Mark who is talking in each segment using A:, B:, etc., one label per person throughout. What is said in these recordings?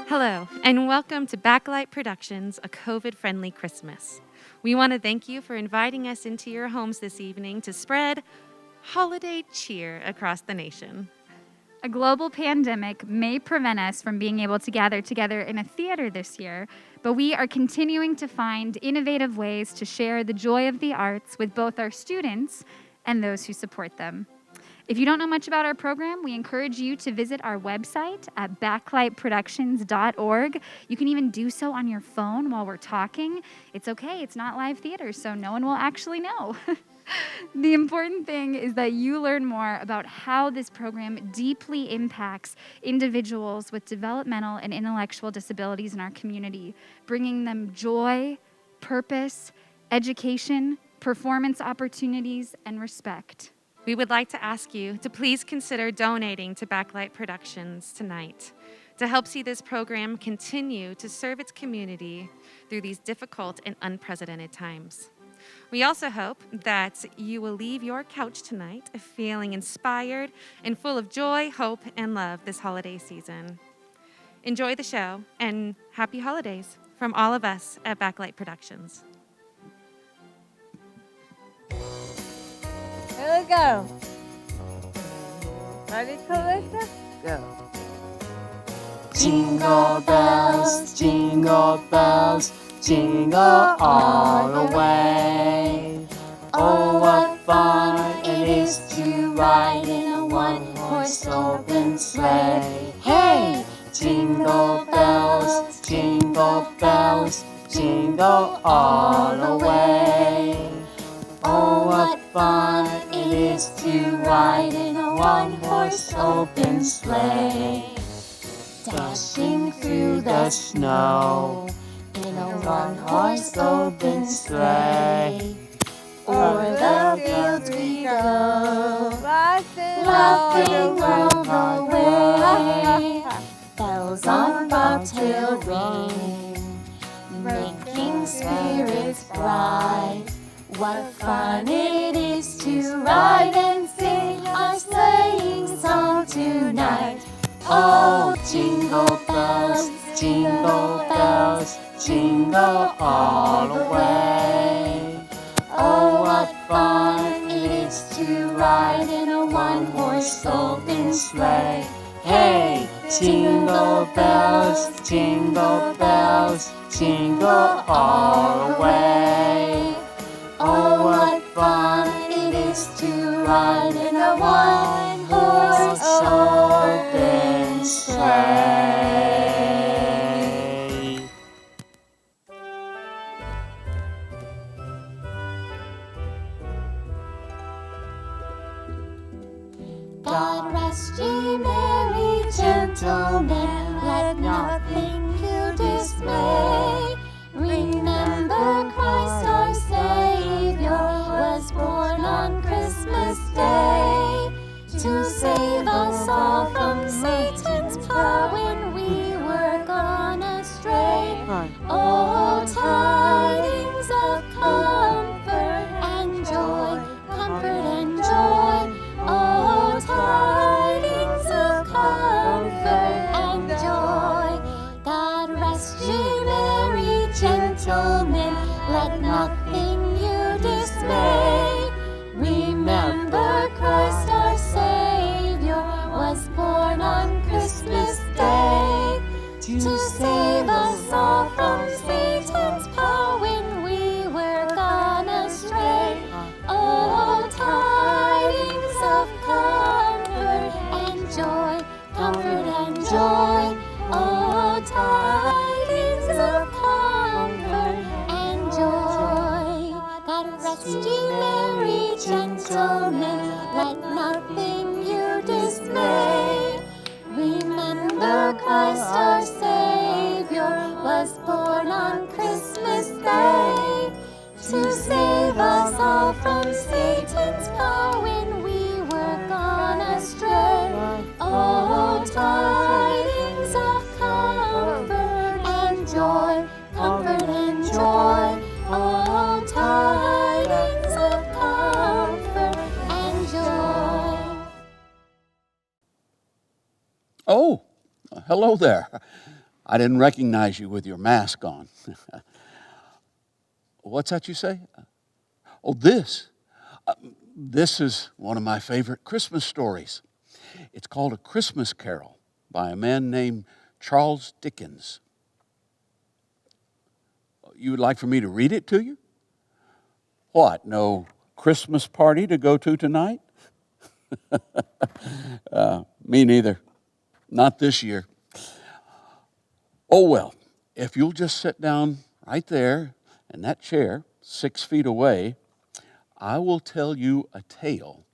A: Hello, and welcome to Backlight Productions, a COVID-friendly Christmas. We want to thank you for inviting us into your homes this evening to spread holiday cheer across the nation.
B: A global pandemic may prevent us from being able to gather together in a theater this year, but we are continuing to find innovative ways to share the joy of the arts with both our students and those who support them. If you don't know much about our program, we encourage you to visit our website at backlightproductions.org. You can even do so on your phone while we're talking. It's okay, it's not live theater, so no one will actually know. The important thing is that you learn more about how this program deeply impacts individuals with developmental and intellectual disabilities in our community, bringing them joy, purpose, education, performance opportunities, and respect.
A: We would like to ask you to please consider donating to Backlight Productions tonight to help see this program continue to serve its community through these difficult and unprecedented times. We also hope that you will leave your couch tonight feeling inspired and full of joy, hope, and love this holiday season. Enjoy the show, and happy holidays from all of us at Backlight Productions.
C: Here we go. Ready, Calista? Go.
D: Jingle bells, jingle all the way. Oh, what fun it is to ride in a one-horse open sleigh. Hey! Jingle bells, jingle all the way. Oh, what fun it is to ride in a one-horse open sleigh. Dashing through the snow in a one-horse open sleigh. O'er the fields we go, laughing all the way. Bells on bobtail ring, making spirits bright. What fun it is to ride and sing our sleighing song tonight. Oh, jingle bells, jingle all the way. Oh, what fun it is to ride in a one-horse open sleigh. Hey, jingle bells, jingle all the way. Oh, what fun it is to ride in a one-horse open sleigh. God rest ye merry gentlemen, let nothing you dismay. Remember Christ our Savior was born on Christmas Day to save us all from Satan's power when we were gone astray. Oh, tidings of comfort and joy, comfort and joy. Oh, tidings of comfort and joy. God rest ye merry gentlemen, let nothing you dismay. Remember Christ our Savior was born on Christmas Day to save us all from Satan's power when we were gone astray. Oh, tidings of comfort and joy, comfort and joy. Oh, tidings of comfort and joy. God rest ye merry gentlemen, let nothing you dismay. Remember Christ our Savior was born on Christmas Day to save us all from Satan's power when we were gone astray. Oh, tidings of comfort and joy, comfort and joy. Oh, tidings of comfort and joy.
E: Oh, hello there. I didn't recognize you with your mask on. What's that you say? Oh, this. This is one of my favorite Christmas stories. It's called A Christmas Carol by a man named Charles Dickens. You would like for me to read it to you? What, no Christmas party to go to tonight? Me neither. Not this year. Oh, well, if you'll just sit down right there in that chair, 6 feet away, I will tell you a tale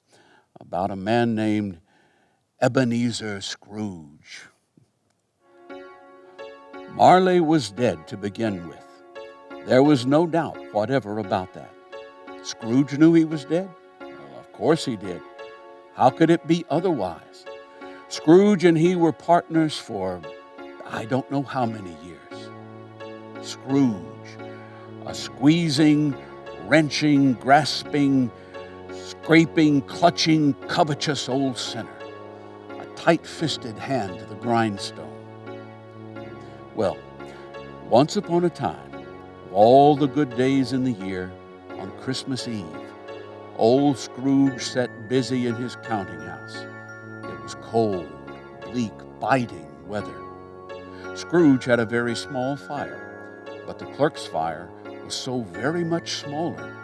E: about a man named Ebenezer Scrooge. Marley was dead to begin with. There was no doubt whatever about that. Scrooge knew he was dead? Well, of course he did. How could it be otherwise? Scrooge and he were partners for I don't know how many years. Scrooge, a squeezing, wrenching, grasping, scraping, clutching, covetous old sinner, a tight-fisted hand to the grindstone. Well, once upon a time, of all the good days in the year, on Christmas Eve, old Scrooge sat busy in his counting house. It was cold, bleak, biting weather. Scrooge had a very small fire, but the clerk's fire was so very much smaller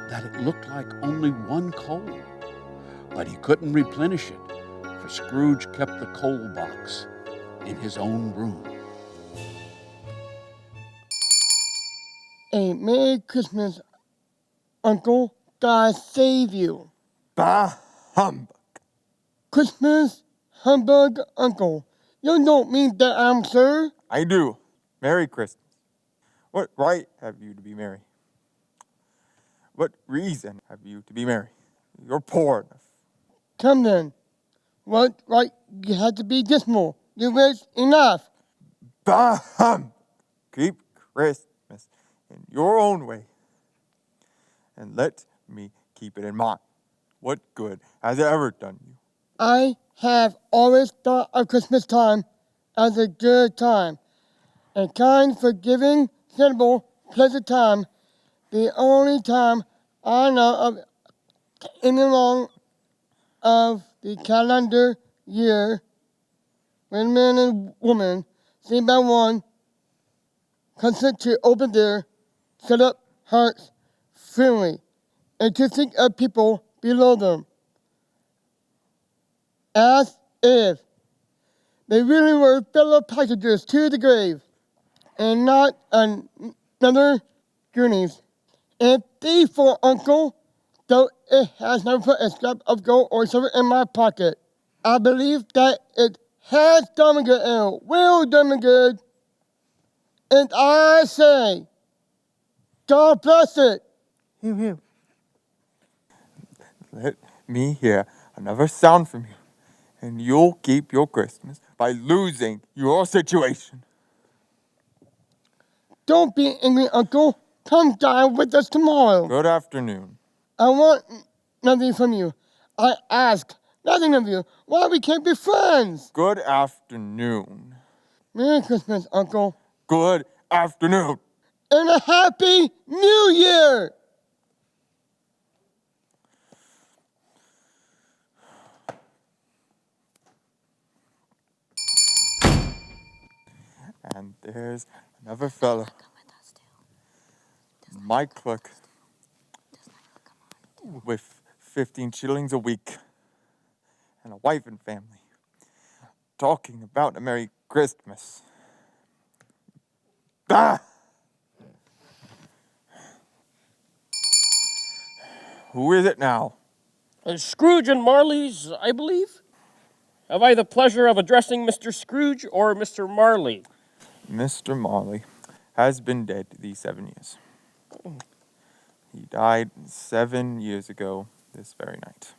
E: that it looked like only one coal. But he couldn't replenish it, for Scrooge kept the coal box in his own room.
F: A Merry Christmas, Uncle. God save you.
G: Bah humbug.
F: Christmas humbug, Uncle. You don't mean that, sir.
G: I do. Merry Christmas. What right have you to be merry? What reason have you to be merry? You're poor enough.
F: Come then. What right you have to be dismal? You're rich enough.
G: Bah humbug. Keep Christmas in your own way. And let me keep it in mind. What good has it ever done you?
F: I have always thought of Christmas time as a good time. A kind, forgiving, sensible, pleasant time. The only time I know of any long of the calendar year when men and women, seen by one, consent to open their shut up hearts freely and to think of people below them as if they really were fellow passengers to the grave and not another journeys. And therefore, Uncle, though it has never put a scrap of gold or silver in my pocket, I believe that it has done me good and will do me good. And I say, God bless it.
G: Hew. Let me hear another sound from you, and you'll keep your Christmas by losing your situation.
F: Don't be angry, Uncle. Come dine with us tomorrow.
G: Good afternoon.
F: I want nothing from you. I ask nothing of you. Why we can't be friends?
G: Good afternoon.
F: Merry Christmas, Uncle.
G: Good afternoon.
F: And a Happy New Year!
G: And there's another fella, my clerk, with 15 shillings a week and a wife and family, talking about a Merry Christmas. Ah! Who is it now?
H: Scrooge and Marley's, I believe. Have I the pleasure of addressing Mr. Scrooge or Mr. Marley?
G: Mr. Marley has been dead these 7 years. He died 7 years ago this very night.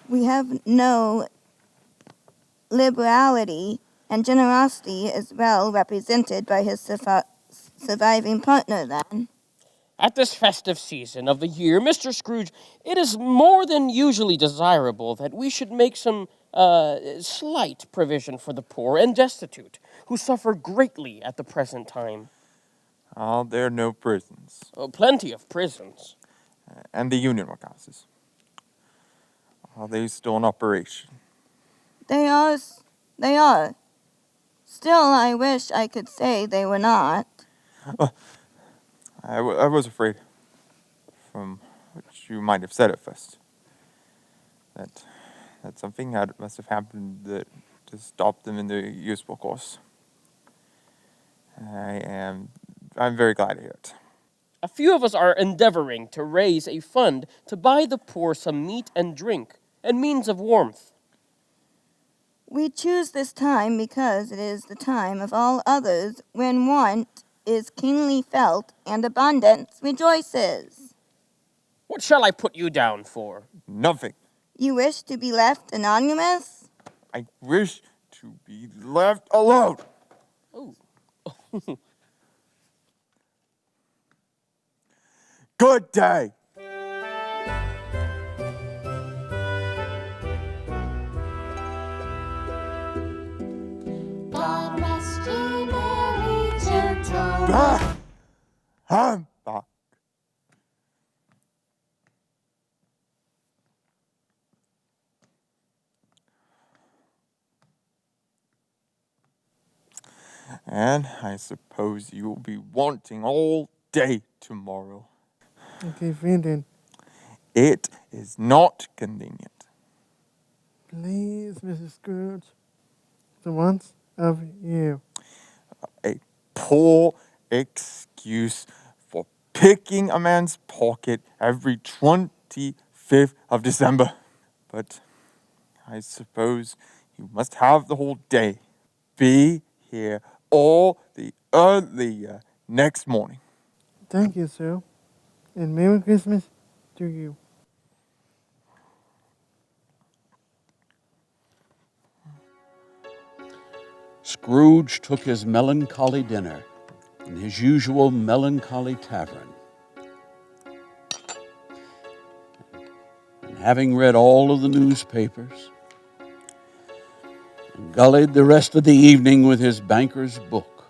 D: We have no liberality, and generosity is well represented by his surviving partner then.
H: At this festive season of the year, Mr. Scrooge, it is more than usually desirable that we should make some slight provision for the poor and destitute. who suffer greatly at the present time.
G: Ah, there are no prisons.
H: Plenty of prisons.
G: And the union workhouses. Are they still in operation?
D: They are. They are. Still, I wish I could say they were not.
G: I was afraid, from what you might have said at first, that something must have happened to stop them in their useful course. I'm very glad to hear it.
H: A few of us are endeavoring to raise a fund to buy the poor some meat and drink and means of warmth.
D: We choose this time because it is the time of all others when want is keenly felt and abundance rejoices.
H: What shall I put you down for?
G: Nothing.
D: You wish to be left anonymous?
G: I wish to be left alone.
H: Oh.
G: Good day.
I: God rest ye merry gentlemen.
G: I'm back. And I suppose you will be wanting all day tomorrow.
J: Convenient.
G: It is not convenient.
J: Please, Mrs. Scrooge. The wants of you.
G: A poor excuse for picking a man's pocket every 25th of December. But I suppose you must have the whole day. Be here all the earlier next morning.
J: Thank you, sir. And Merry Christmas to you.
E: Scrooge took his melancholy dinner in his usual melancholy tavern. And having read all of the newspapers, and gullied the rest of the evening with his banker's book,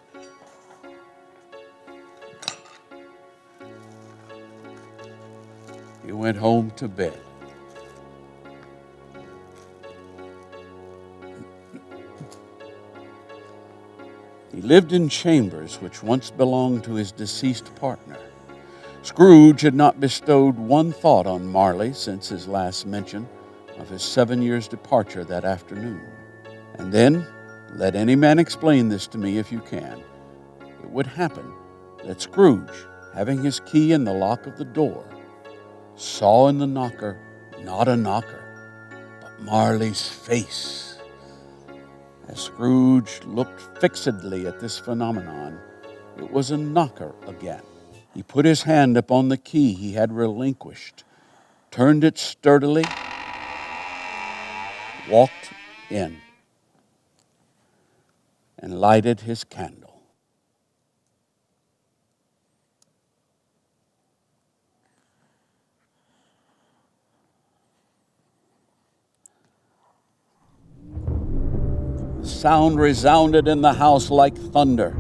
E: he went home to bed. He lived in chambers which once belonged to his deceased partner. Scrooge had not bestowed one thought on Marley since his last mention of his 7 years' departure that afternoon. And then, let any man explain this to me if you can, it would happen that Scrooge, having his key in the lock of the door, saw in the knocker not a knocker, but Marley's face. As Scrooge looked fixedly at this phenomenon, it was a knocker again. He put his hand upon the key he had relinquished, turned it sturdily, walked in, and lighted his candle. The sound resounded in the house like thunder.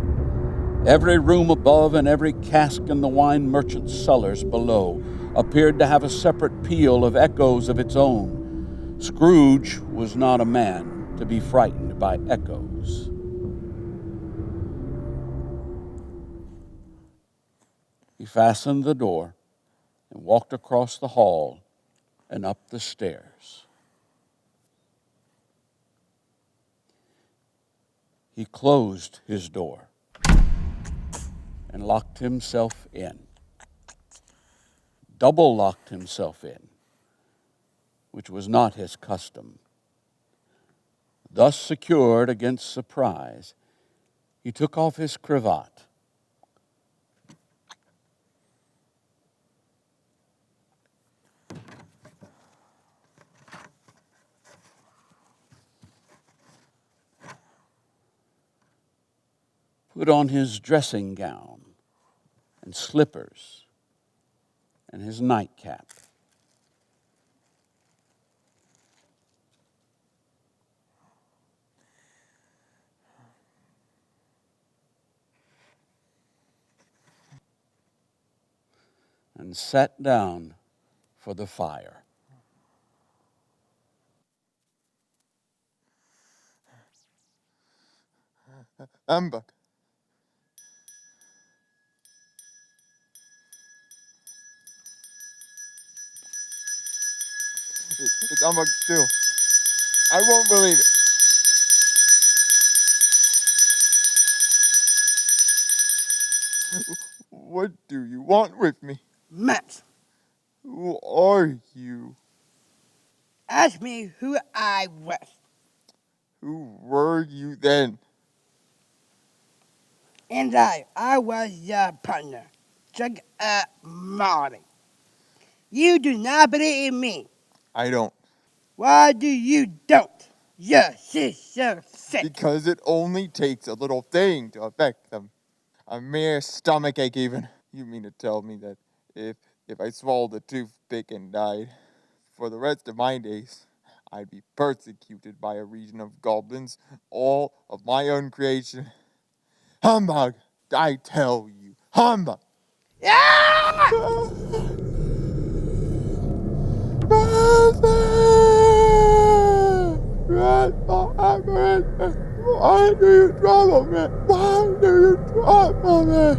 E: Every room above and every cask in the wine merchant's cellars below appeared to have a separate peal of echoes of its own. Scrooge was not a man to be frightened by echoes. He fastened the door and walked across the hall and up the stairs. He closed his door and locked himself in. Double locked himself in, which was not his custom. Thus secured against surprise, he took off his cravat, put on his dressing gown and slippers and his nightcap. and sat down for the fire.
G: Humbug. It's humbug still. I won't believe it. What do you want with me?
K: Matt,
G: Who are you?
K: ask me who I was.
G: Who were you then?
K: And I was your partner, Jacob Marley. You do not believe in me.
G: I don't.
K: Why do you don't? You're so sick.
G: Because it only takes a little thing to affect them. A mere stomach ache even. You mean to tell me that if I swallowed a toothpick and died, for the rest of my days, I'd be persecuted by a region of goblins, all of my own creation? Humbug! I tell you, humbug! Why do you trouble me? Why do you trouble me?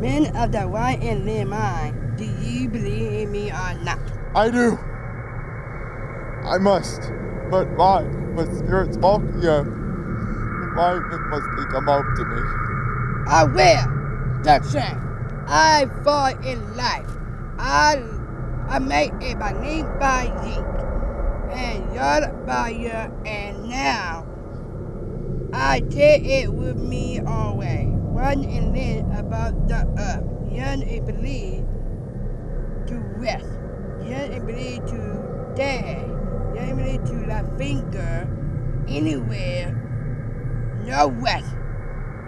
K: Men of the white and lean mind, do you believe in me or not?
G: I do. I must. But why must spirits walk here? Why must they come out to me?
K: I will. The same. I fought in life. I made a belief by you, and you're by you, and now I take it with me always. One and then about the earth. Young and believe to rest. Young and believe to die. Young and believe to la finger anywhere. No rest.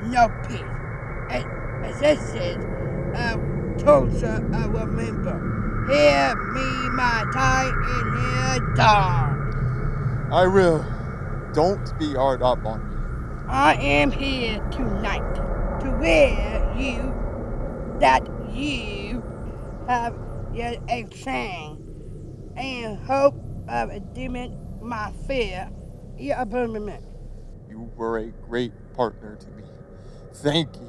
K: No peace. As I said, Tulsa, I remember. Hear me, my time in the dawn.
G: I will. Don't be hard up on me.
K: I am here tonight to wear you that you have yet a sang and hope of dimming my fear. Your abandonment.
G: You were a great partner to me. Thank you.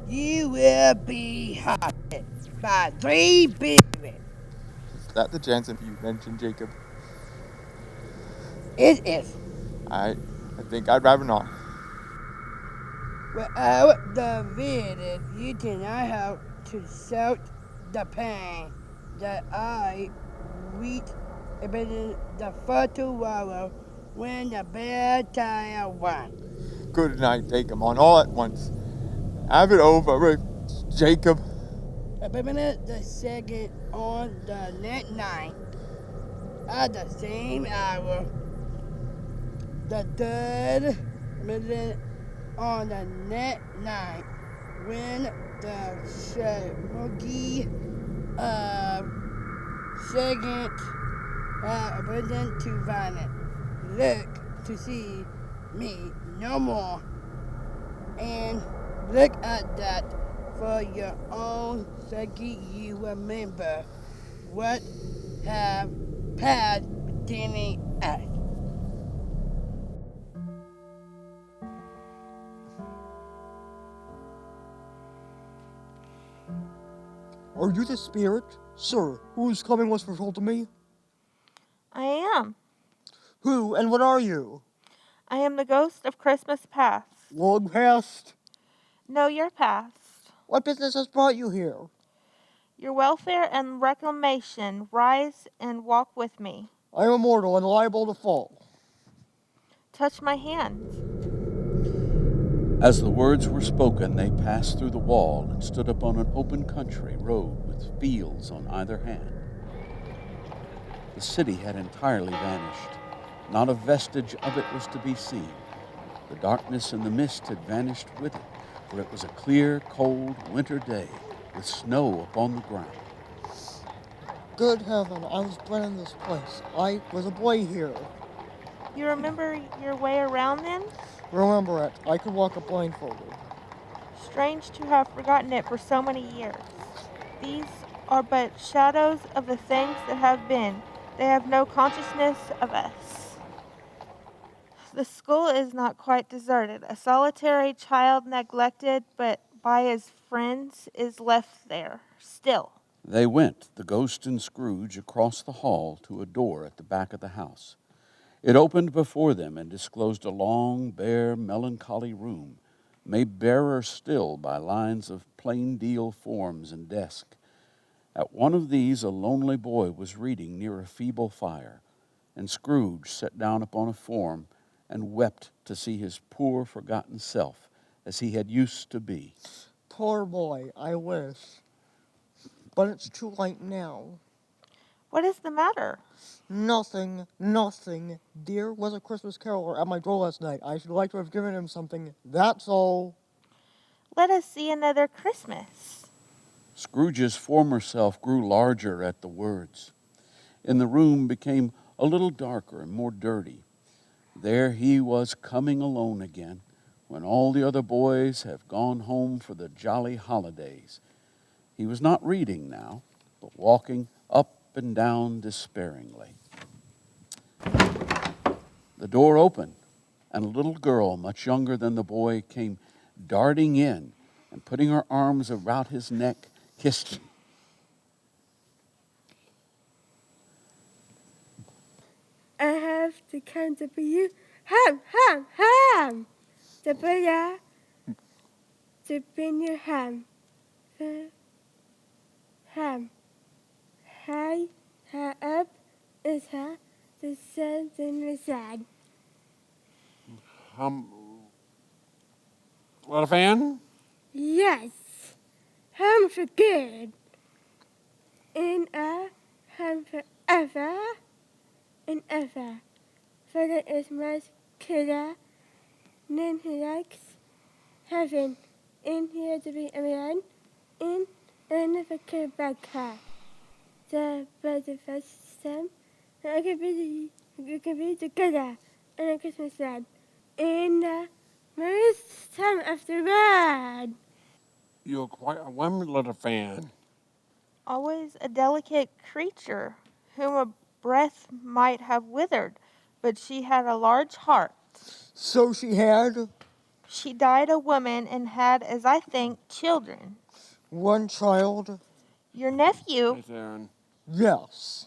K: You will be haunted by 3 billion.
G: Is that the Jansen you mentioned, Jacob?
K: It is.
G: I think I'd rather not.
K: Without the vision, you cannot help to shout the pain that I reach abandon the fertile wallow when the bad time won.
G: Good night, take 'em on all at once. Have it over with, Jacob.
K: Abandon the second on the net 9 at the same hour. The third abandon on the net 9 when the smoky second abandoned to violent. Look to see me no more, and look at that for your own sake. You remember what have passed between us.
F: Are you the spirit? Sir, whose coming was foretold to me?
C: I am.
F: Who and what are you?
C: I am the ghost of Christmas past.
F: Long past?
C: No, your past.
F: What business has brought you here?
C: Your welfare and reclamation. Rise and walk with me.
F: I am immortal and liable to fall.
C: Touch my hand.
E: As the words were spoken, they passed through the wall and stood upon an open country road with fields on either hand. The city had entirely vanished. Not a vestige of it was to be seen. The darkness and the mist had vanished with it, for it was a clear, cold winter day with snow upon the ground.
F: Good heaven, I was bred in this place. I was a boy here.
C: You remember your way around then?
F: Remember it, I could walk blindfolded.
C: Strange to have forgotten it for so many years. These are but shadows of the things that have been. They have no consciousness of us. The school is not quite deserted. A solitary child neglected but by his friends is left there, still.
E: They went, the ghost and Scrooge, across the hall to a door at the back of the house. It opened before them and disclosed a long, bare, melancholy room, made barer still by lines of plain deal forms and desk. At one of these a lonely boy was reading near a feeble fire, and Scrooge sat down upon a form and wept to see his poor, forgotten self as he had used to be.
F: Poor boy, I wish. But it's too late now.
C: What is the matter?
F: Nothing, nothing. Dear was a Christmas caroler at my door last night. I should like to have given him something. That's all.
C: Let us see another Christmas.
E: Scrooge's former self grew larger at the words, and the room became a little darker and more dirty. There he was coming alone again, when all the other boys have gone home for the jolly holidays. He was not reading now, but walking up and down despairingly. The door opened, and a little girl, much younger than the boy, came darting in, and putting her arms about his neck, kissed him.
L: I have to come to you. Ham! The Buddha to bring you ham. Ham. Hi, up is her, the sun in the side.
H: Not a fan?
L: Yes, ham for good. In a ham forever and ever. For there is much killer, then he likes heaven. In here to be a man, in and if I could back her. The first time, I could be together and a Christmas lad. In the most time afterward.
H: You're quite a woman, little fan.
C: Always a delicate creature, whom a breath might have withered, but she had a large heart.
F: So she had?
C: She died a woman and had, as I think, children.
F: One child?
C: Your nephew?
H: Yes, Aaron.
F: Yes.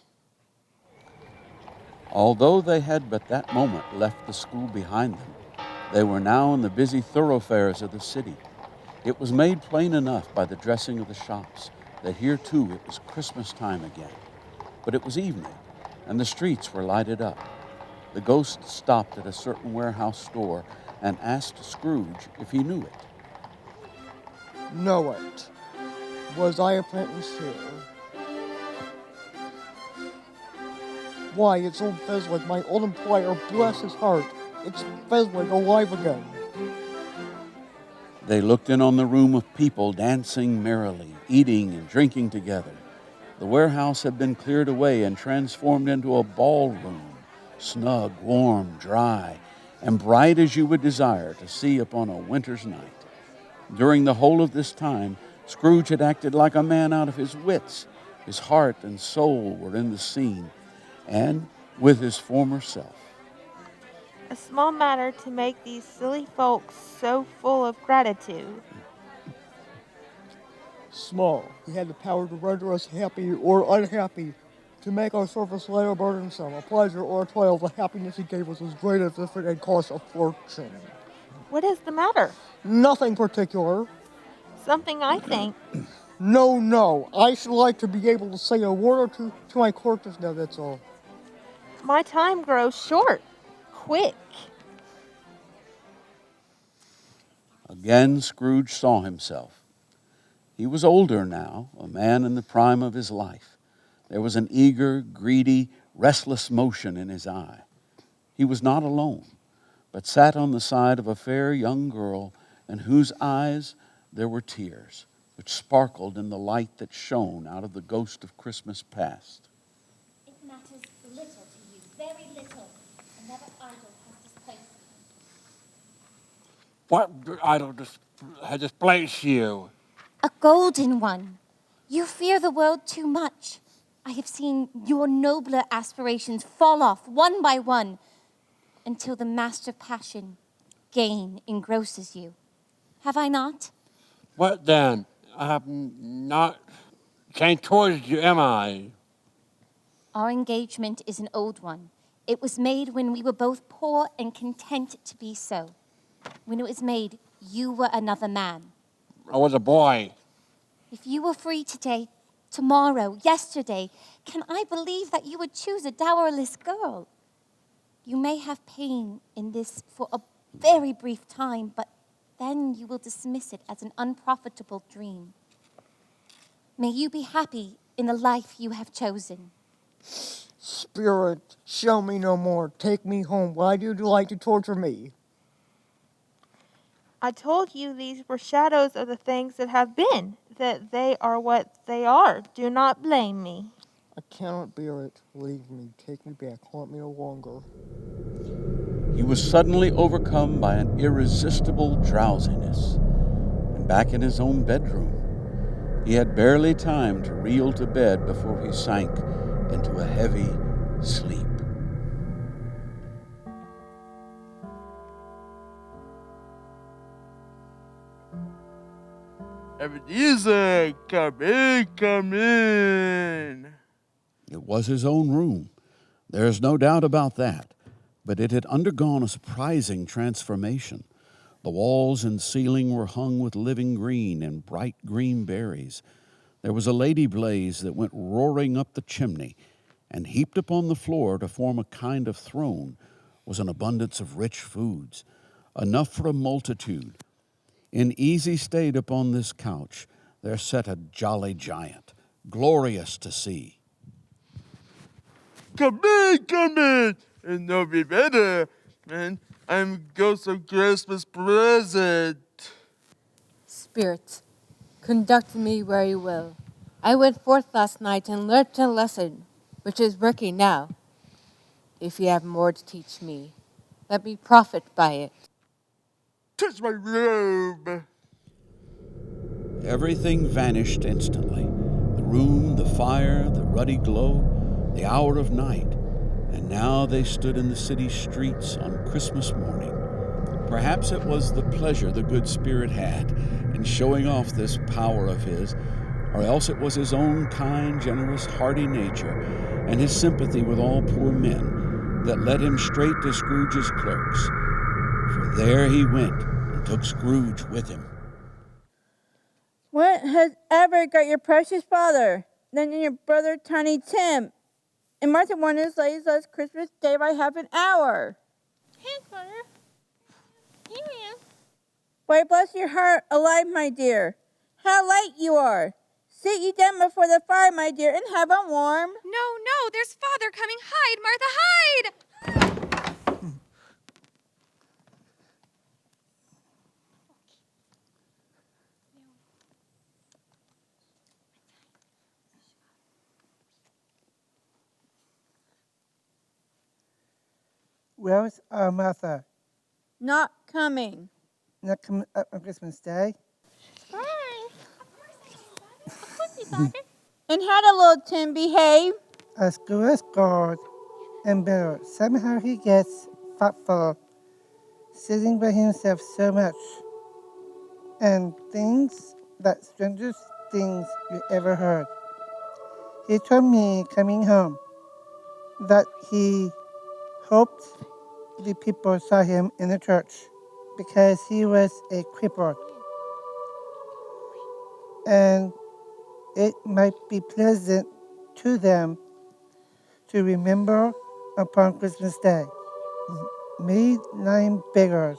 E: Although they had but that moment left the school behind them, they were now in the busy thoroughfares of the city. It was made plain enough by the dressing of the shops that here too it was Christmas time again. But it was evening, and the streets were lighted up. The ghost stopped at a certain warehouse store and asked Scrooge if he knew it.
F: Know it. Was I apprentice here? Why, it's old Fezwick, my old employer, bless his heart. It's Fezwick alive again.
E: They looked in on the room of people dancing merrily, eating and drinking together. The warehouse had been cleared away and transformed into a ballroom, snug, warm, dry, and bright as you would desire to see upon a winter's night. During the whole of this time, Scrooge had acted like a man out of his wits. His heart and soul were in the scene, and with his former self.
C: A small matter to make these silly folks so full of gratitude.
F: Small. He had the power to render us happy or unhappy, to make our service light or burdensome, a pleasure or a toil. The happiness he gave us was great as if it had cost a fortune.
C: What is the matter?
F: Nothing particular.
C: Something I think.
F: No. I should like to be able to say a word or two to my court just now, that's all.
C: My time grows short. Quick.
E: Again, Scrooge saw himself. He was older now, a man in the prime of his life. There was an eager, greedy, restless motion in his eye. He was not alone, but sat on the side of a fair young girl in whose eyes there were tears, which sparkled in the light that shone out of the ghost of Christmas past.
I: It matters little to you, very little. Another idol has displaced
H: What idol has displaced you?
I: a golden one. You fear the world too much. I have seen your nobler aspirations fall off one by one until the master passion, gain, engrosses you. Have I not?
H: What then? I have not changed towards you, am I?
I: Our engagement is an old one. It was made when we were both poor and content to be so. When it was made, you were another man.
H: I was a boy.
I: If you were free today, tomorrow, yesterday, can I believe that you would choose a dowerless girl? You may have pain in this for a very brief time, but then you will dismiss it as an unprofitable dream. May you be happy in the life you have chosen.
K: Spirit, show me no more. Take me home. Why do you like to torture me?
C: I told you these were shadows of the things that have been, that they are what they are. Do not blame me.
K: I cannot bear it. Leave me. Take me back. Haunt me no longer.
E: He was suddenly overcome by an irresistible drowsiness, and back in his own bedroom, he had barely time to reel to bed before he sank into a heavy sleep.
G: Ebenezer, come in, come in.
E: It was his own room. There's no doubt about that. But it had undergone a surprising transformation. The walls and ceiling were hung with living green and bright green berries. There was a lady blaze that went roaring up the chimney, and heaped upon the floor to form a kind of throne was an abundance of rich foods, enough for a multitude. In easy state upon this couch there sat a jolly giant, glorious to see.
G: Come in, and no be better, man. I'm ghost of Christmas present.
M: Spirits, conduct me where you will. I went forth last night and learnt a lesson, which is working now. If you have more to teach me, let me profit by it.
G: Touch my robe.
E: Everything vanished instantly. The room, the fire, the ruddy glow, the hour of night. And now they stood in the city streets on Christmas morning. Perhaps it was the pleasure the good spirit had in showing off this power of his, or else it was his own kind, generous, hearty nature and his sympathy with all poor men that led him straight to Scrooge's clerks. For there he went and took Scrooge with him.
N: What has ever got your precious father, then your brother Tiny Tim, and Martha wanted to say last Christmas Day by half an hour?
L: Hey, Father. Here I am.
N: Why, bless your heart alive, my dear. How light you are. Sit you down before the fire, my dear, and have a warm.
A: No, there's Father coming. Hide, Martha, hide!
J: Where's our Martha?
N: Not coming.
J: Not coming up on Christmas Day?
L: Fine. Of course we, Father.
N: And how did little Tim behave?
J: As good as gold and better. Somehow he gets thoughtful, sitting by himself so much, and things that strangest things you ever heard. He told me coming home that he hoped the people saw him in the church because he was a cripple, and it might be pleasant to them to remember upon Christmas Day. Made 9 beggars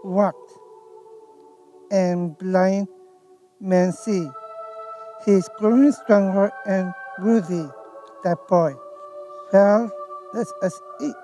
J: walked, and blind men see. He's growing stronger and worthy, that boy. Well, let us eat.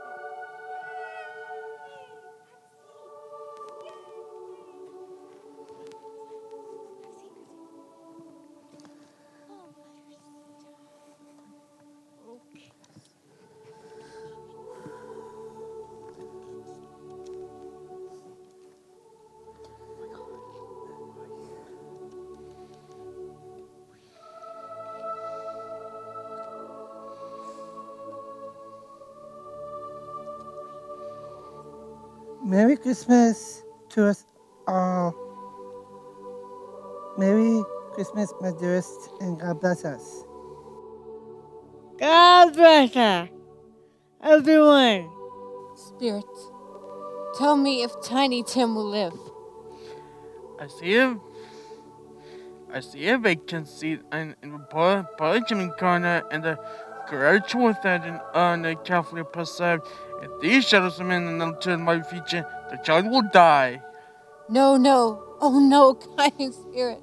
J: Merry Christmas to us all. Merry Christmas, my dearest, and God bless us.
L: God bless us, everyone.
M: Spirit, tell me if Tiny Tim will live.
O: I see a vacancy in the Benjamin corner and the garage with that on the carefully preserved. If these shadows come in and enter my future, the child will die.
M: No, no, oh no, kind spirit.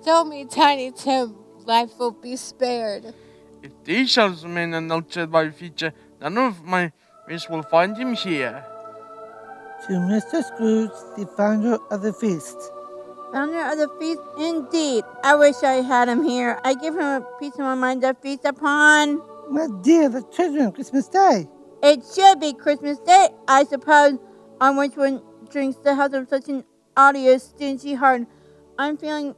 M: Tell me, Tiny Tim, life will be spared.
O: If these shadows come in and enter my future, none of my race will find him here.
J: To Mr. Scrooge, the founder of the feast.
N: Founder of the feast, indeed. I wish I had him here. I give him a piece of my mind to feast upon.
J: My dear, the children, Christmas Day.
N: It should be Christmas Day, I suppose, on which one drinks the health of such an odious, stingy heart. I'm feeling,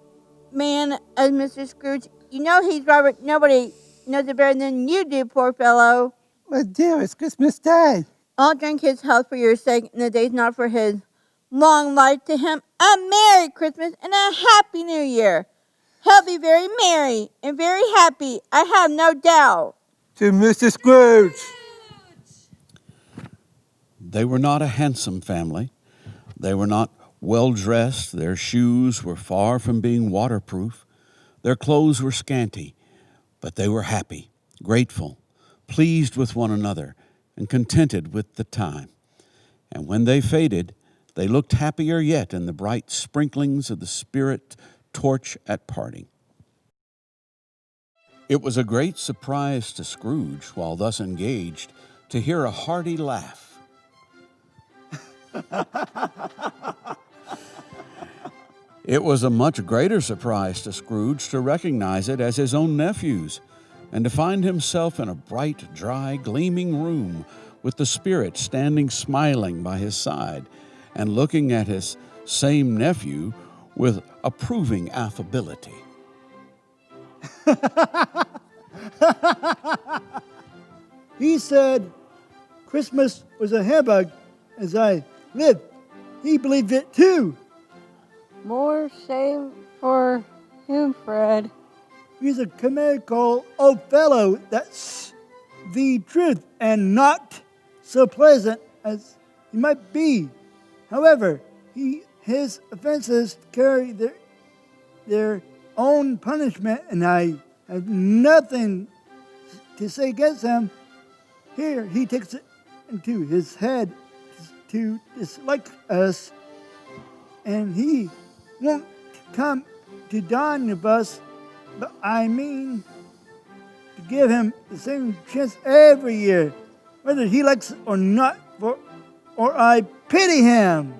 N: man, as Mr. Scrooge. You know he's Robert. Nobody knows it better than you do, poor fellow.
J: My dear, it's Christmas Day.
N: I'll drink his health for your sake, and the day's not for his. Long life to him, a Merry Christmas, and a Happy New Year. He'll be very merry and very happy, I have no doubt.
F: To Mr. Scrooge.
E: They were not a handsome family. They were not well dressed. Their shoes were far from being waterproof. Their clothes were scanty, but they were happy, grateful, pleased with one another, and contented with the time. And when they faded, they looked happier yet in the bright sprinklings of the Spirit torch at parting. It was a great surprise to Scrooge, while thus engaged, to hear a hearty laugh. It was a much greater surprise to Scrooge to recognize it as his own nephew's, and to find himself in a bright, dry, gleaming room with the Spirit standing smiling by his side and looking at his same nephew with approving affability.
F: He said Christmas was a humbug as I lived. He believed it too.
L: More shame for him, Fred.
F: He's a chemical old fellow that's the truth and not so pleasant as he might be. However, his offenses carry their own punishment, and I have nothing to say against him. Here, he takes it into his head to dislike us, and he won't come to dine with us, but I mean to give him the same chance every year, whether he likes it or not, or I pity him.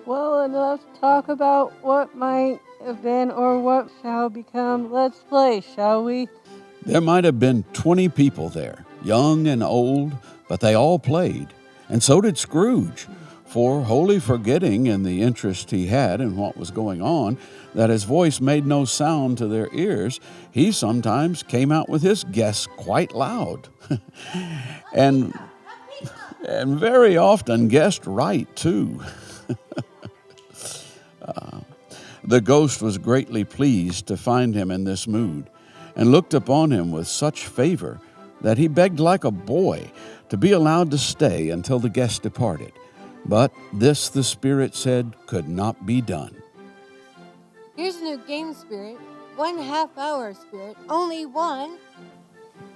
L: Well, enough talk about what might have been or what shall become. Let's play, shall we?
E: There might have been 20 people there, young and old, but they all played, and so did Scrooge, for wholly forgetting in the interest he had in what was going on, that his voice made no sound to their ears, he sometimes came out with his guests quite loud, and very often guessed right, too. The ghost was greatly pleased to find him in this mood, and looked upon him with such favor that he begged like a boy to be allowed to stay until the guests departed. But this, the Spirit said, could not be done.
M: Here's a new game, Spirit. 1/2 hour, Spirit. Only one.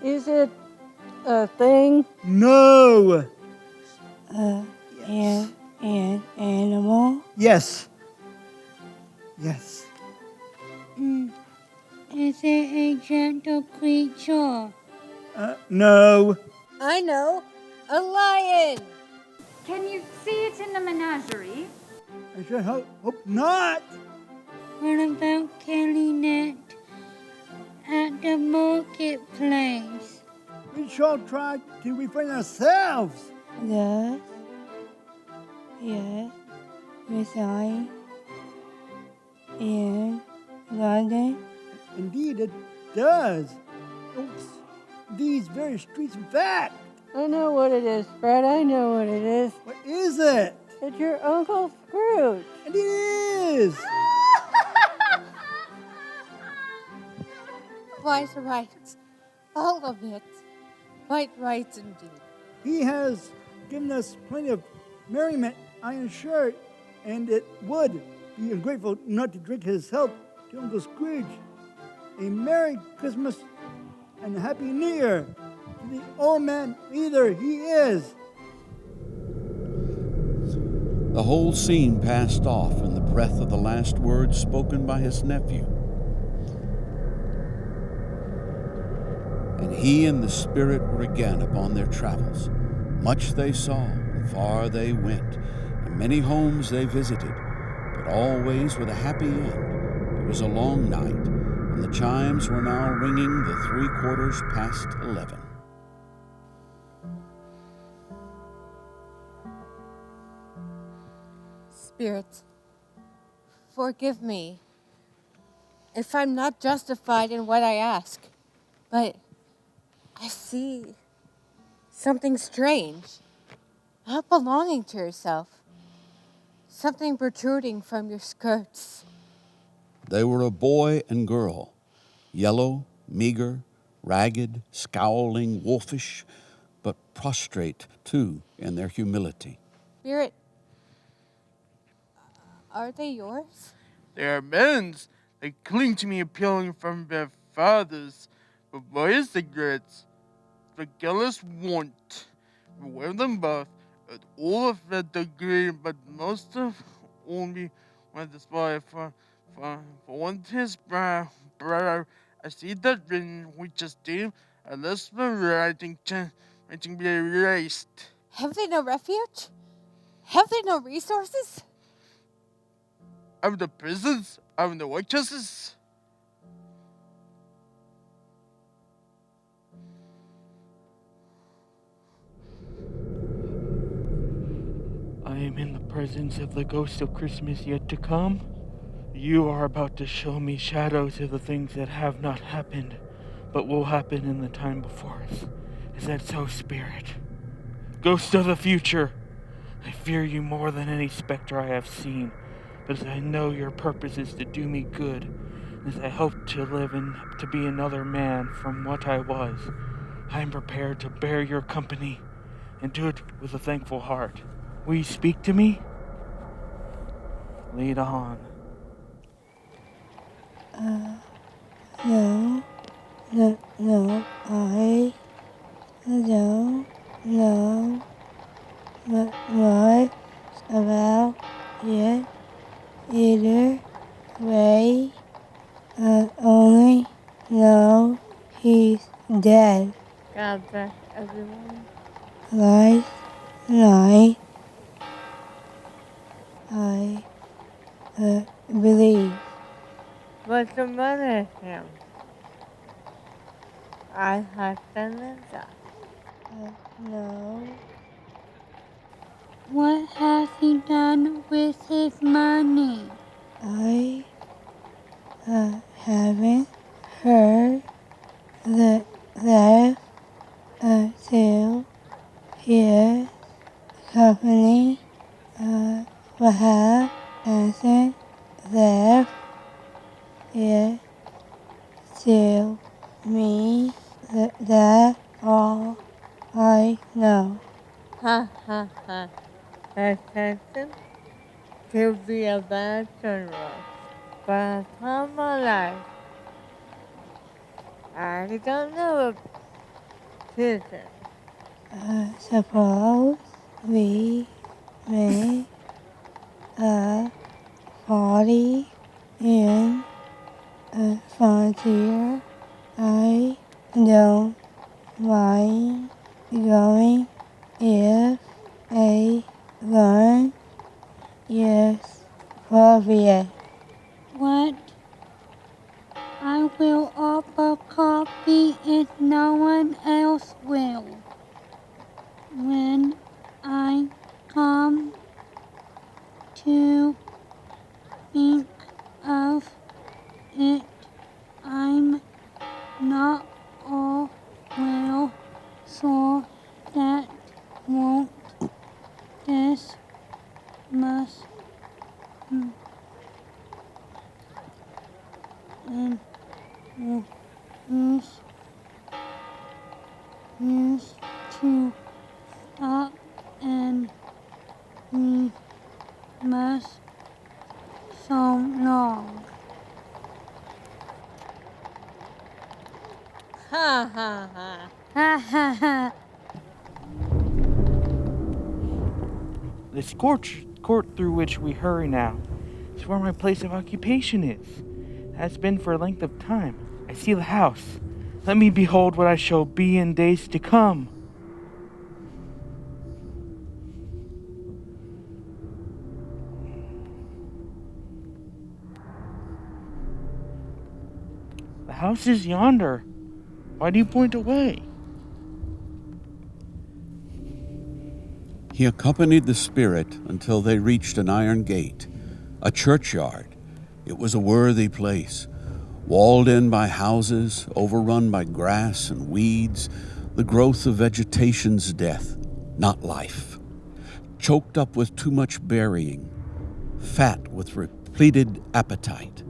L: Is it a thing?
F: No.
L: An animal?
F: Yes. Yes.
L: Is it a gentle creature?
F: No.
M: I know. A lion.
B: Can you see it in the menagerie?
F: I should hope not.
L: What about killing it at the marketplace?
F: We shall try to refrain ourselves.
L: Yes. Yes. Reside in London.
F: Indeed, it does. These very streets, in fact.
L: I know what it is, Fred. I know what it is.
F: What is it?
P: It's your Uncle Scrooge.
Q: And it is!
M: Quite right. All of it. Quite right indeed.
Q: He has given us plenty of merriment, I am sure, and it would be ungrateful not to drink his health to Uncle Scrooge. A Merry Christmas and a Happy New Year to the old man leader he is.
E: The whole scene passed off in the breath of the last words spoken by his nephew. And he and the Spirit were again upon their travels. Much they saw, and far they went, and many homes they visited, but always with a happy end. It was a long night, and the chimes were now ringing the 11:15.
M: Spirit, forgive me if I'm not justified in what I ask, but I see something strange, not belonging to yourself, something protruding from your skirts.
E: They were a boy and girl, yellow, meager, ragged, scowling, wolfish, but prostrate, too, in their humility.
M: Spirit, are they yours?
O: They are men's. They cling to me appealing from their fathers. But boy cigarettes, the girls want. We wear them both, at all of the degree, but most of only when this boy for one his brother. I see that written, we just do, unless the writing be erased.
M: Have they no refuge? Have they no resources?
O: Out of the prisons, out of the workhouses.
R: I am in the presence of the ghost of Christmas yet to come. You are about to show me shadows of the things that have not happened, but will happen in the time before us. Is that so, Spirit? Ghost of the future, I fear you more than any specter I have seen, but as I know your purpose is to do me good, as I hope to live and to be another man from what I was, I am prepared to bear your company and do it with a thankful heart. Will you speak to me? Lead on.
L: No, I don't know much about it either way. I only know he's dead.
P: God bless everyone.
L: Last night, I believe.
P: What's the matter with him? I have Linda.
L: No. What has he done with his money? I haven't heard that until his company perhaps hasn't left it to me. That's all I know.
P: Ha ha ha. Attention to be a bad general. But all my life, I don't know a prison.
L: Suppose we make a party in a frontier. I don't mind going if a gun is appropriate. What? I will offer coffee if no one else will. When I come to think of it, I'm not all well sure that won't
N: Christmas so long.
M: Ha ha ha.
N: Ha ha ha.
R: This court through which we hurry now is where my place of occupation is. Has been for a length of time. I see the house. Let me behold what I shall be in days to come. The house is yonder. Why do you point away?
E: He accompanied the spirit until they reached an iron gate, a churchyard. It was a worthy place, walled in by houses, overrun by grass and weeds, the growth of vegetation's death, not life. Choked up with too much burying, fat with repleted appetite,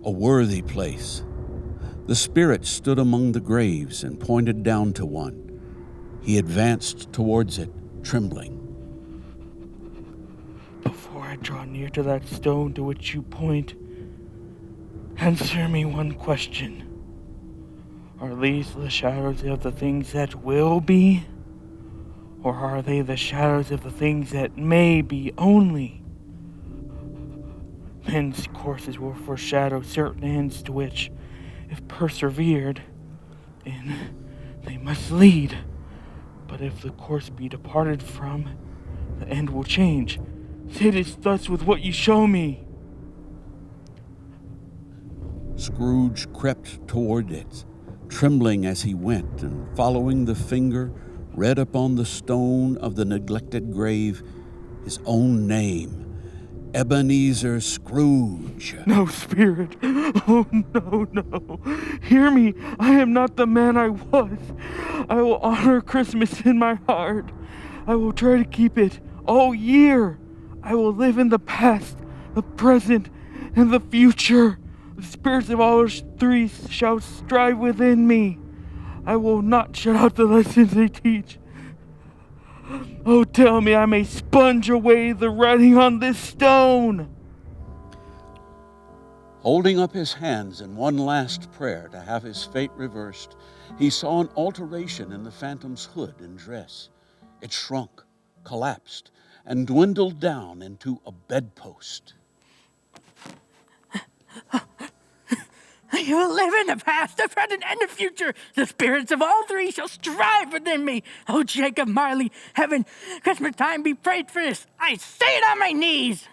E: a worthy place. The spirit stood among the graves and pointed down to one. He advanced towards it, trembling.
R: Before I draw near to that stone to which you point, answer me one question. Are these the shadows of the things that will be? Or are they the shadows of the things that may be only? Men's courses will foreshadow certain ends to which, if persevered in, they must lead. But if the course be departed from, the end will change. It is thus with what you show me.
E: Scrooge crept toward it, trembling as he went, and following the finger, read upon the stone of the neglected grave his own name, Ebenezer Scrooge.
R: No, Spirit. Oh, no. Hear me. I am not the man I was. I will honor Christmas in my heart. I will try to keep it all year. I will live in the past, the present, and the future. The spirits of all three shall strive within me. I will not shut out the lessons they teach. Oh, tell me I may sponge away the writing on this stone.
E: Holding up his hands in one last prayer to have his fate reversed, he saw an alteration in the phantom's hood and dress. It shrunk, collapsed, and dwindled down into a bedpost.
S: You will live in the past, the present, and the future. The spirits of all three shall strive within me. Oh, Jacob Marley, heaven, Christmas time be prayed for this. I say it on my knees.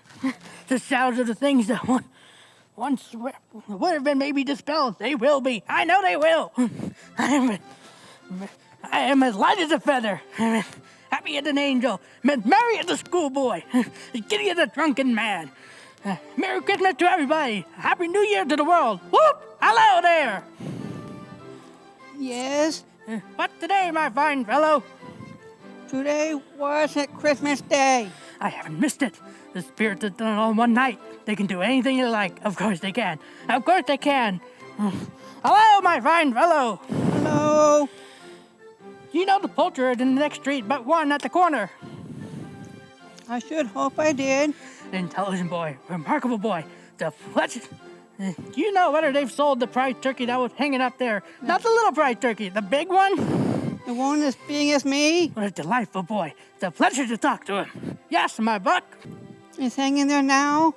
S: The shadows of the things that once would have been maybe dispelled, they will be. I know they will. I am as light as a feather. Happy as an angel. Merry as a schoolboy. Giddy as a drunken man. Merry Christmas to everybody. Happy New Year to the world. Whoop! Hello there.
K: Yes?
S: What's today, my fine fellow?
K: Today wasn't Christmas Day.
S: I haven't missed it. The spirits have done it all one night. They can do anything they like. Of course they can. Of course they can. Hello, my fine fellow.
K: Hello.
S: Do you know the poultry in the next street but one at the corner?
K: I should hope I did.
S: An intelligent boy, remarkable boy. The Fletcher. Do you know whether they've sold the fried turkey that was hanging up there? No. Not the little fried turkey, the big one?
K: The one as big as me?
S: What a delightful boy. It's a pleasure to talk to him. Yes, my buck.
K: It's hanging there now?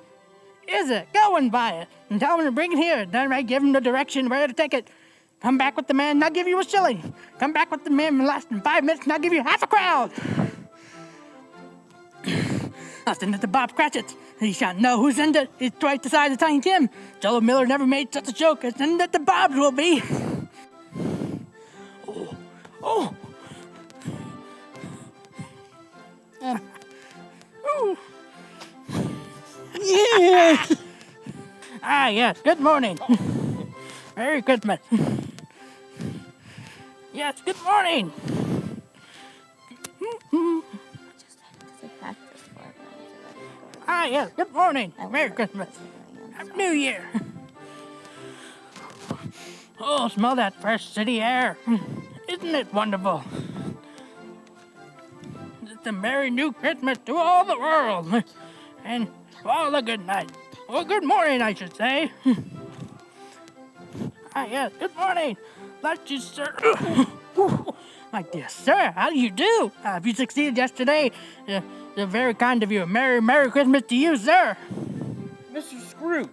S: Is it? Go and buy it. And tell him to bring it here. Then I give him the direction where to take it. Come back with the man and I'll give you a shilling. Come back with the man in less than 5 minutes and I'll give you half a crown. I'll send it to Bob Cratchit. He shan't know who sent it. It's twice the size of Tiny Tim. Jello Miller never made such a joke. I'll send it to Bob's will be. Oh. Ooh.
K: Yes.
S: Ah, yes. Good morning. Merry Christmas. Yes, good morning. Ah, yes, good morning. Merry Christmas. Happy New Year. Oh, smell that fresh city air. Isn't it wonderful? It's a Merry New Christmas to all the world. And Well, good night. Well, good morning, I should say. Yes, good morning. Bless you, sir. My dear sir, how do you do? If you succeeded yesterday, very kind of you. Merry Christmas to you, sir.
H: Mr. Scrooge.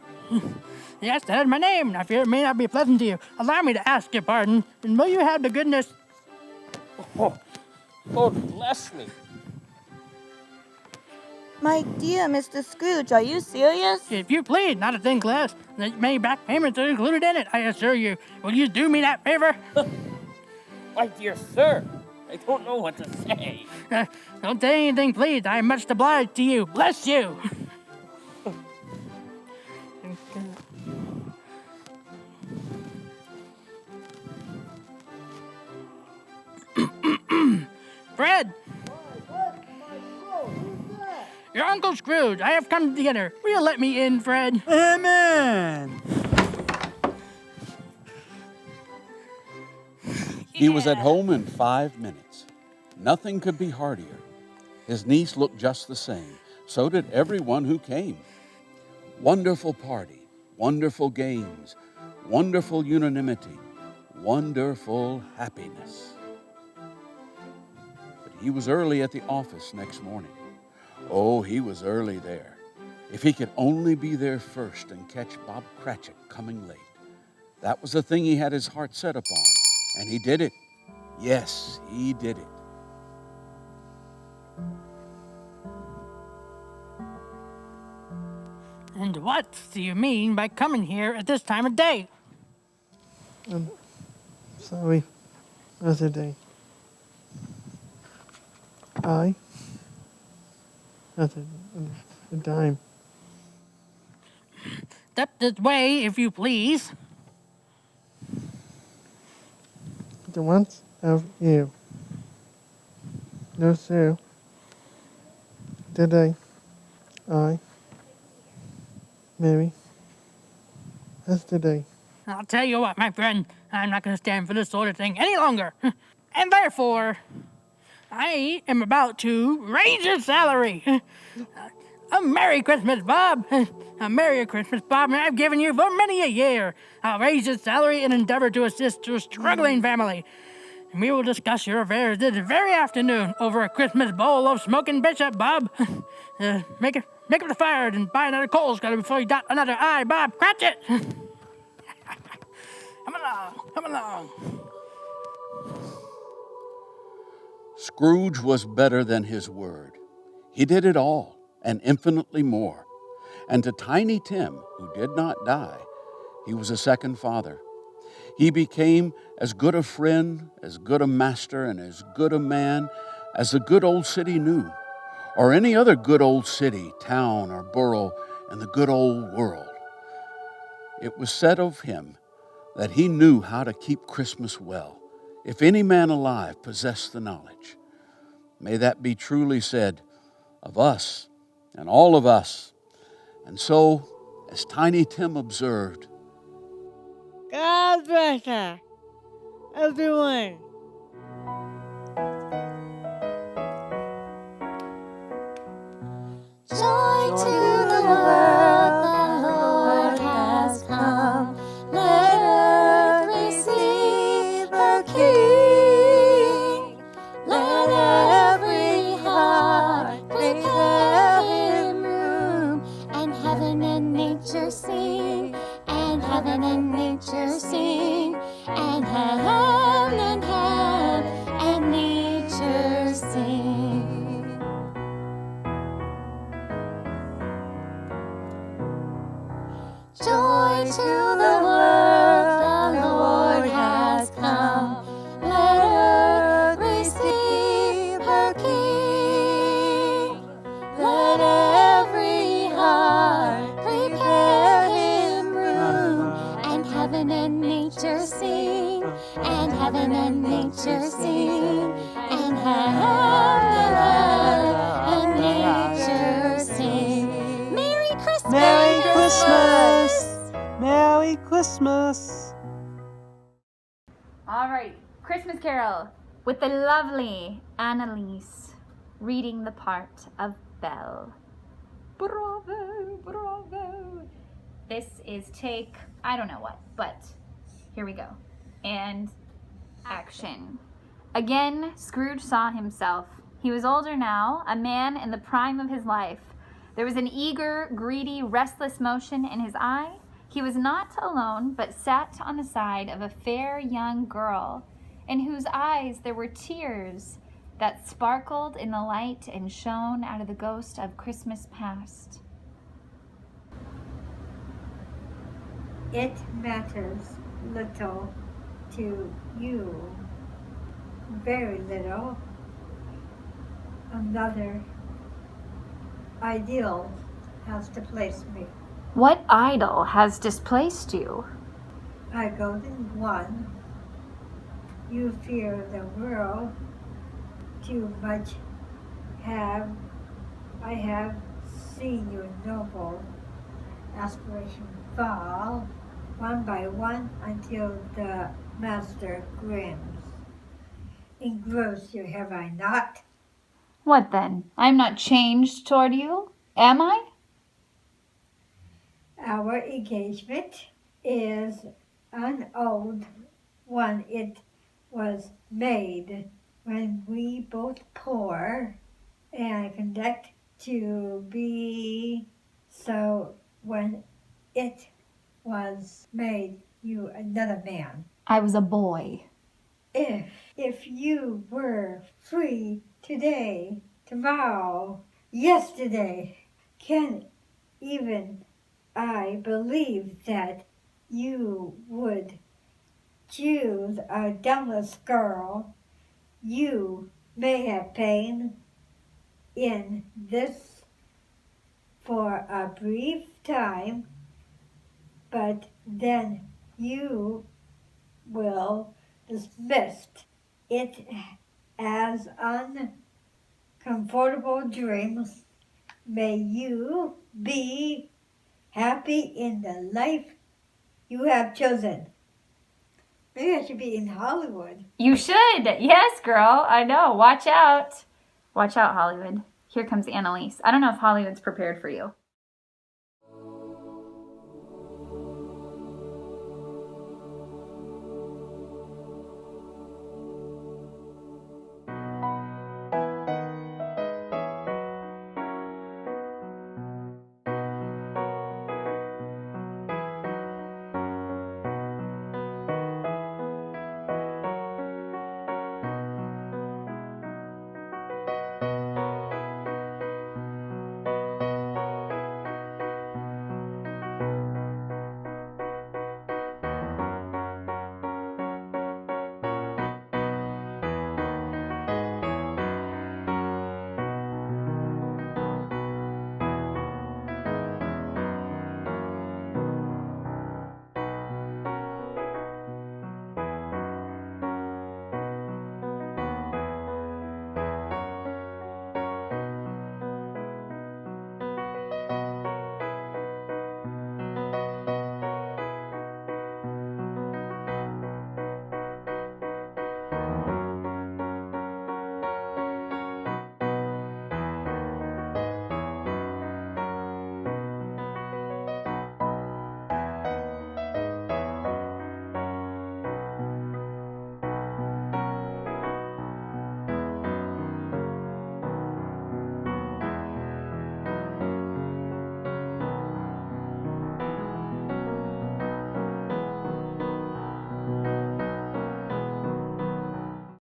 S: Yes, that is my name. I fear it may not be pleasant to you. Allow me to ask your pardon, and will you have the goodness...
H: Oh, Lord bless me.
D: My dear Mr. Scrooge, are you serious?
S: If you please, not a thing less. Many back payments are included in it, I assure you. Will you do me that favor?
H: My dear sir, I don't know what to say.
S: Don't say anything, please. I am much obliged to you. Bless you. Fred! Your Uncle Scrooge, I have come to dinner. Will you let me in, Fred?
Q: Amen.
E: He was at home in 5 minutes. Nothing could be heartier. His niece looked just the same. So did everyone who came. Wonderful party, wonderful games, wonderful unanimity, wonderful happiness. But he was early at the office next morning. Oh, he was early there. If he could only be there first and catch Bob Cratchit coming late. That was the thing he had his heart set upon, and he did it. Yes, he did it.
S: And what do you mean by coming here at this time of day?
T: Sorry, other day. I other time.
S: Step this way, if you please.
T: The ones of you. No, sir. Today, I, Mary, yesterday.
S: I'll tell you what, my friend, I'm not going to stand for this sort of thing any longer. And therefore, I am about to raise your salary. A Merry Christmas, Bob. A Merry Christmas, Bob, and I've given you for many a year. I'll raise your salary and endeavor to assist your struggling family. And we will discuss your affairs this very afternoon over a Christmas bowl of smoking bishop, Bob. Make up the fire and buy another coal scuttle before you dot another I, Bob Cratchit. Come along.
E: Scrooge was better than his word. He did it all, and infinitely more. And to Tiny Tim, who did not die, he was a second father. He became as good a friend, as good a master, and as good a man as the good old city knew, or any other good old city, town, or borough in the good old world. It was said of him that he knew how to keep Christmas well, if any man alive possessed the knowledge. May that be truly said of us and all of us. And so, as Tiny Tim observed,
P: God bless her, everyone.
I: Joy to the world, the Lord has come. Let earth receive her King. Let every heart prepare him room, and heaven and nature sing, and heaven and nature sing, and heaven and nature sing. Joy to the world, the Lord has come. Let earth receive her King. Let every heart prepare him room, and heaven and nature sing, and heaven and nature sing, and heaven and nature sing. Merry Christmas!
J: Merry Christmas! Merry Christmas!
B: All right, Christmas Carol with the lovely Annalise reading the part of Belle. Bravo, bravo. This is take, I don't know what, but here we go. And action. Again, Scrooge saw himself. He was older now, a man in the prime of his life. There was an eager, greedy, restless motion in his eye. He was not alone, but sat on the side of a fair young girl, in whose eyes there were tears that sparkled in the light and shone out of the ghost of Christmas past.
U: It matters little to you, very little. Another ideal has displaced me.
B: What idol has displaced you?
U: A golden one. You fear the world too much. I have seen your noble aspiration fall one by one until the master grins. Engrossed you, have I not?
B: What then? I'm not changed toward you, am I?
U: Our engagement is an old one. It was made when we both poor and conduct to be. So when it was made, you another man.
B: I was a boy.
U: If you were free today, tomorrow, yesterday, can even I believe that you would choose a dumbless girl. You may have pain in this for a brief time, but then you will dismiss it as uncomfortable dreams. May you be happy in the life you have chosen. Maybe I should be in Hollywood.
B: You should. Yes, girl. I know. Watch out. Watch out, Hollywood. Here comes Annalise. I don't know if Hollywood's prepared for you.